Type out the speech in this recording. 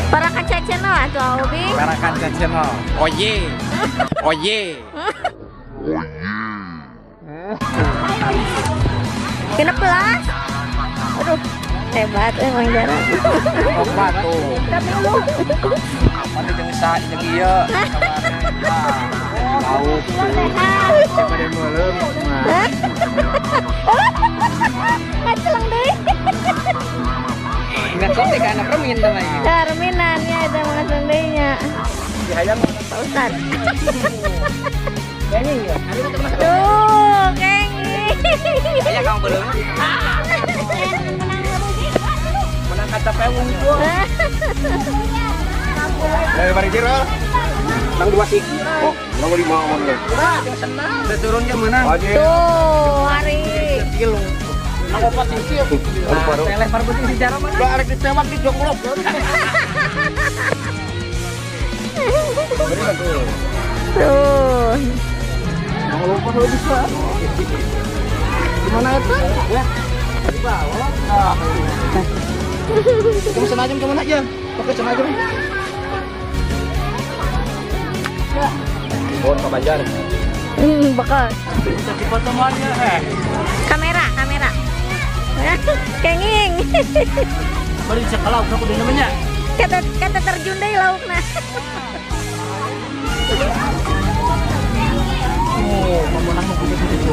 Para kaca channel atau Obi? Para kaca channel. Oye. Oye. Kenapa lah? Aduh, hebat emang jarak. Obat tuh. Tapi lu. Mana jeung sa jeung ieu. Lauk. Pada meuleum. Ngacelang deui. Ingat kok teh kana permin teh mah. Terminan ya ada ngacelang deui nya. Di hayang Pak Ustad. kenging ya. Tuh, kenging. Aya kang belum. Menang kaca pewung itu. Dari bari jero. Nang 2 sik. Oh, nang 5 mon le. Udah, jeung senang. Udah turun ge menang. Tuh, hari. Kilo. Nang 4 sik kieu. Teleh par beuting sejarah mana? Udah arek ditembak di joglok. Tuh. Nang lupa kalau bisa. Gimana itu? Ya. Di bawah. Nah. Kamu senajam kemana aja? Pakai senajam. Oh, ke Banjar. Bakal. Jadi fotomannya Kamera. Kenging. Bari cek lauk aku di namanya. Kata terjun deh laukna. Oh, kamu nang mau gitu.